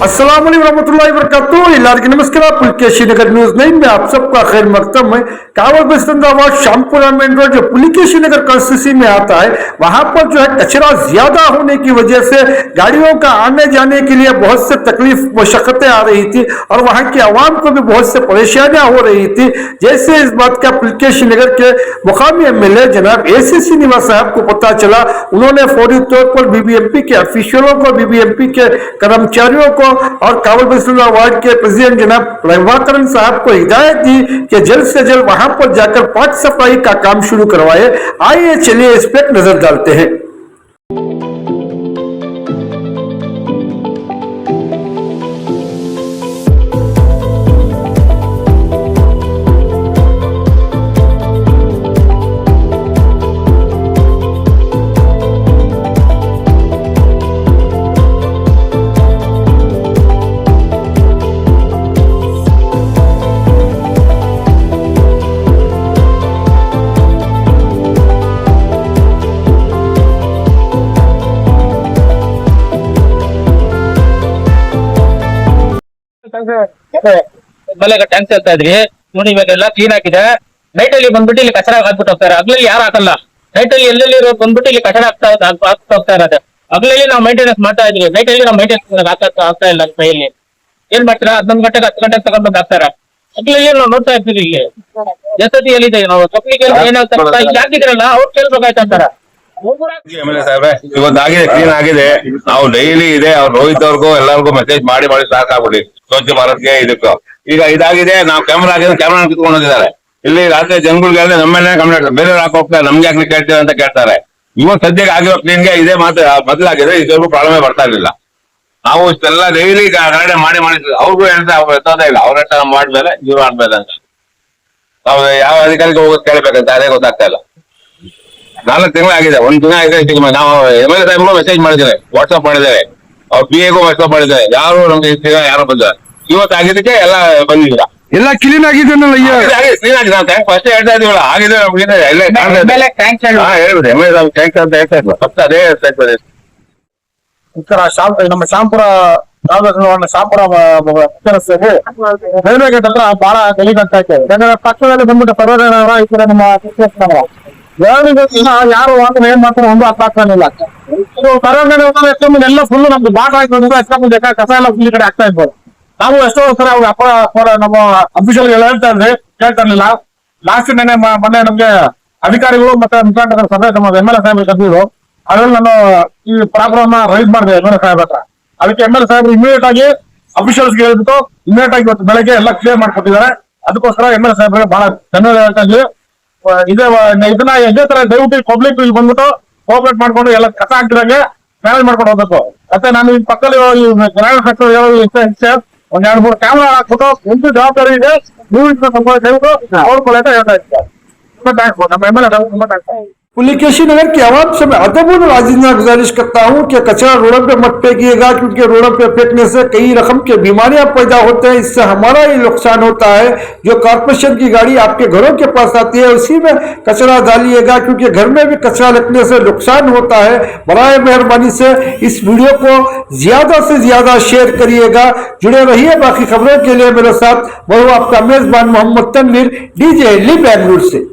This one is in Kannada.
अस्सलाम वालेकुम रहमतुल्लाहि व बरकातुहू। ಎಲ್ಲರಿಗೂ ನಮಸ್ಕಾರ। पुलकेशी नगर न्यूज 9 में आप सबका खैर मकदम है। कावड़ बस्तंदाबाद शामपुरा मेन रोड जो पुलकेशी नगर कंस्टिट्यूंसी में आता है, वहां पर जो है कचरा ज्यादा होने की वजह से गाड़ियों का आने जाने के लिए बहुत से तकलीफ मशक्कतें आ रही थी और वहां की आवाम को भी बहुत से परेशानियां हो रही थी। जैसे इस बात का पुलकेशी नगर के मुकामी एमएलए जनाब एसीसी निवास साहब को पता चला, उन्होंने फौरी तौर पर बीबीएमपी के ऑफिशियलों को, बीबीएमपी के कर्मचारियों को और कावड़ बस्तंदा वार्ड के प्रेसिडेंट जनाब प्रभाकरन साहब को हिदायत दी कि जल्द से जल्द वहां पर जाकर पाक सफाई का काम शुरू करवाए। आइए चलिए इस पर नजर डालते हैं। ಮಳೆ ಟ್ಯಾಂಕ್ಸ್ ಹೇಳ್ತಾ ಇದ್ರಿ ನೋಡಿ, ಇವಾಗೆಲ್ಲ ಕ್ಲೀನ್ ಆಗಿದೆ. ನೈಟ್ ಅಲ್ಲಿ ಬಂದ್ಬಿಟ್ಟು ಇಲ್ಲಿ ಕಚರ ಹಾಕ್ಬಿಟ್ಟು ಹೋಗ್ತಾರೆ, ಹಗಲಲ್ಲಿ ಯಾರು ಹಾಕಲ್ಲ. ನೈಟ್ ಅಲ್ಲಿ ಎಲ್ಲೆಲ್ಲಿ ಬಂದ್ಬಿಟ್ಟು ಇಲ್ಲಿ ಕಚರ ಹಾಕ್ತಾ ಹೋಗ್ತಾ ಇರೋದು. ಹಗಲಲ್ಲಿ ನಾವು ಮೇಂಟೆನೆನ್ಸ್ ಮಾಡ್ತಾ ಇದ್ವಿ, ನೈಟ್ ಅಲ್ಲಿ ನಾವು ಮೇಂಟೆನೆನ್ಸ್ ಆಗ್ತಾ ಇಲ್ಲ ಕೈಯಲ್ಲಿ. ಏನ್ ಮಾಡ್ತೀರಾ? 11 ಗಂಟೆಗೆ 10 ಗಂಟೆಗೆ ತಗೊಂಡ್ಬಂದು ಹಾಕ್ತಾರ. ಹಗಲಲ್ಲಿ ನಾವು ನೋಡ್ತಾ ಇರ್ತೀವಿ. ಇಲ್ಲಿ ಜಸತಿಯಲ್ಲಿ ಇದೆ, ನಾವು ತಪ್ಪಲಿಗೆ ಏನಾಗ್ತಾ ಇಲ್ಲಿ ಹಾಕಿದ್ರಲ್ಲ ಅವ್ರು ಕೇಳ್ಬೇಕಾಯ್ತು ಅಂತಾರ. ಎಮ್ಎಲ್ಎ ಸಾಹೇಬ್ರೆ, ಇವತ್ತಾಗಿದೆ, ಕ್ಲೀನ್ ಆಗಿದೆ. ನಾವು ಡೈಲಿ ಇದೆ ಅವ್ರು ರೋಹಿತ್ ಅವ್ರಿಗೂ ಎಲ್ಲರಿಗೂ ಮೆಸೇಜ್ ಮಾಡಿ ಸಾಕಾಗ್ಬಿಡಿ, ಸ್ವಚ್ಛ ಭಾರತ್ಗೆ ಇದಕ್ಕೂ. ಈಗ ಇದಾಗಿದೆ, ನಾವು ಕ್ಯಾಮ್ರಾ ಆಗಿದೆ, ಕ್ಯಾಮ್ರಾ ಕಿತ್ಕೊಂಡು ಹೋಗಿದ್ದಾರೆ. ಇಲ್ಲಿ ರಾತ್ರಿ ಜನಗಳಿಗೆ ನಮ್ಮೇಲೆ ಕಂಪ್ಲೇಂಟ್, ಬೇರೆ ಹೋಗ್ತಾರೆ, ನಮ್ಗೆ ಯಾಕೆ ಕೇಳ್ತೀವಿ ಅಂತ ಕೇಳ್ತಾರೆ. ಇವತ್ತು ಸದ್ಯಕ್ಕೆ ಆಗಿರೋ ಕ್ಲೀನ್ಗೆ ಇದೇ ಮಾತ್ರ ಮೊದಲಾಗಿದೆ, ಇದ್ರಿಗೂ ಪ್ರಾಬ್ಲಮ್ ಬರ್ತಾ ಇರ್ಲಿಲ್ಲ. ನಾವು ಇಷ್ಟೆಲ್ಲ ಡೈಲಿ ಗಲಾಟೆ ಮಾಡಿ ಅವ್ರಿಗೂ ಹೇಳ್ತಾ ಅವ್ರು ಎತ್ತೋದೇ ಇಲ್ಲ. ಅವ್ರ ಮಾಡ್ಮೇಲೆ ಇವ್ರು ಆಡ್ಬೇಕಂತ ನಾವು ಯಾವ ಅಧಿಕಾರಿಗೆ ಹೋಗೋದು ಕೇಳ್ಬೇಕಂತ ಅದೇ ಗೊತ್ತಾಗ್ತಾ ಇಲ್ಲ. 4 ತಿಂಗಳಾಗಿದೆ, 1 ದಿನ ಆಗಿದೆ. ನಾವು ಎಮ್ಎಲ್ಎ ಸಾಹೇಬ್ಗೂ ಮೆಸೇಜ್ ಮಾಡಿದ್ದೇವೆ, ವಾಟ್ಸ್ಆಪ್ ಮಾಡಿದ್ದೇವೆ, ಅವ್ರ PA ಮೆಸೇಜ್ ಮಾಡಿದ್ದೇವೆ. ಯಾರು ನಮ್ಗೆ ಯಾರು ಬಂದ ಇವತ್ತಾಗಿದ್ದಕ್ಕೆ ಎಲ್ಲ ಬಂದಿಲ್ಲ. ಎಲ್ಲ ಕ್ಲೀನ್ ಆಗಿದೆ, ಕ್ಲೀನ್ ಆಗಿದೆ. ನಾವು ಫಸ್ಟ್ ಹೇಳ್ತಾ ಇದೀವಲ್ಲ, ಆಗಿದೆ ನಮ್ಗೆ ಹೇಳ್ಬಿಡಿ ಎಮ್ಎಲ್ಎ ಸಾಹೇಬ್ ಥ್ಯಾಂಕ್ಸ್ ಅಂತ ಹೇಳ್ತಾ ಇದ್ವಿ. ಫಸ್ಟ್ ಅದೇ ಹೇಳ್ತಾ ಇದ್ವಿ. ನಮ್ಮ ಶಾಂಪುರ ಶಾಂಪುರ ರೈಲ್ವೆ ಗೇಟ್ ಹತ್ರ ಬಹಳ ಗಲೀಜಾಗ್ತೈತೆ. ಯಾಕಂದ್ರೆ ಪಕ್ಕದಲ್ಲಿ ಬಂದ್ಬಿಟ್ಟು ಪರ್ವತನಗರ, ಈ ಕಡೆ ನಮ್ಮ ನಗರ ಯಾರು ವಾಹನ ಏನ್ ಮಾಡ್ತಾರೆ ಒಂದು ಅರ್ಥ ಆಗ್ತಾನಿಲ್ಲ. ಎಲ್ಲ ಫುಲ್ ನಮ್ದು ಬಾಟ್ ಹಾಕಿ ಕಸ ಎಲ್ಲ ಫುಲ್ ಈ ಕಡೆ ಆಗ್ತಾ ಇರ್ಬೋದು. ನಾವು ಎಷ್ಟೋ ಸಲ ಅವ್ರ ಅಪ್ಪ ನಮ್ಮ ಅಫಿಷಿಯಲ್ ಹೇಳ್ತಾ ಇದ್ರಿ, ಕೇಳ್ತಾ ಇರ್ಲಿಲ್ಲ. ಲಾಸ್ಟ್ ಮೊನ್ನೆ ನಮ್ಗೆ ಅಧಿಕಾರಿಗಳು ಮತ್ತೆ ಮುಖಂಡರ ಸಭೆ ನಮ್ಮ ಎಮ್ಎಲ್ಎ ಸಾಹೇಬ್ ಕರೆದಿದ್ರು. ಅದ್ರಲ್ಲಿ ನಾನು ಈ ಪ್ರಾಬ್ಲಮ್ ರೈಸ್ ಮಾಡಿದೆ ಎಮ್ಎಲ್ಎ ಸಾಹೇಬ್ ಹತ್ರ. ಅದಕ್ಕೆ ಎಮ್ಎಲ್ಎ ಸಾಹೇಬ್ ಇಮಿಡಿಯೇಟ್ ಆಗಿ ಅಫಿಷಿಯಲ್ಸ್ ಹೇಳ್ಬಿಟ್ಟು ಇಮಿಡಿಯೇಟ್ ಆಗಿ ಇವತ್ತು ಬೆಳಗ್ಗೆ ಎಲ್ಲ ಕ್ಲಿಯರ್ ಮಾಡ್ಕೊಟ್ಟಿದ್ದಾರೆ. ಅದಕ್ಕೋಸ್ಕರ ಎಮ್ಎಲ್ಎ ಸಾಹೇಬ್ರಿಗೆ ಬಹಳ ಧನ್ಯವಾದ ಹೇಳ್ತಾ ಇದ್ವಿ. ಇದನ್ನ ಇದೇ ತರ ದಯವಿಟ್ಟು ಪಬ್ಲಿಕ್ ಇಲ್ಲಿ ಬಂದ್ಬಿಟ್ಟು ಕೋಆಪರೇಟ್ ಮಾಡ್ಕೊಂಡು ಎಲ್ಲ ಕಸ ಹಾಕ್ತಿರಂಗೆ ಮ್ಯಾನೇಜ್ ಮಾಡ್ಕೊಂಡು ಹೋಗ್ಬೇಕು. ಮತ್ತೆ ನಾನು ಈ ಪಕ್ಕದಲ್ಲಿ ಗ್ರಾಮೀಣ ಸೆಕ್ಟರ್ ಒಂದ್ 2-3 ಕ್ಯಾಮ್ರಾ ಹಾಕ್ಬಿಟ್ಟು ಒಂದು ಜವಾಬ್ದಾರಿ ಇದೆ, ನೀವು ದಯವಿಟ್ಟು ನೋಡ್ಕೊಳ್ಳಿ ಅಂತ ಹೇಳ್ತಾ ಇದ್ದಾರೆ. ತುಂಬಾ ಥ್ಯಾಂಕ್ಸ್ ನಮ್ಮ ಎಮ್ಎಲ್ಎ ತುಂಬಾ ಥ್ಯಾಂಕ್ಸ್. पुलकेशी नगर की आवाम से मैं अदब और आजीज़ाना गुजारिश करता हूँ कि कचरा रोडों पे मत फेंकिएगा, क्योंकि रोडों पे फेंकने से कई रकम की बीमारियां पैदा होते हैं। इससे हमारा ही नुकसान होता है। जो कॉर्पोरेशन की गाड़ी आपके घरों के पास आती है उसी में कचरा डालिएगा, क्योंकि घर में भी कचरा लगने से नुकसान होता है। बराए मेहरबानी से इस वीडियो को ज्यादा से ज्यादा शेयर करिएगा। जुड़े रहिए बाकी खबरों के लिए मेरे साथ। मैं हूँ आपका मेजबान मोहम्मद तनवीर, DJ बेंगलुरु से।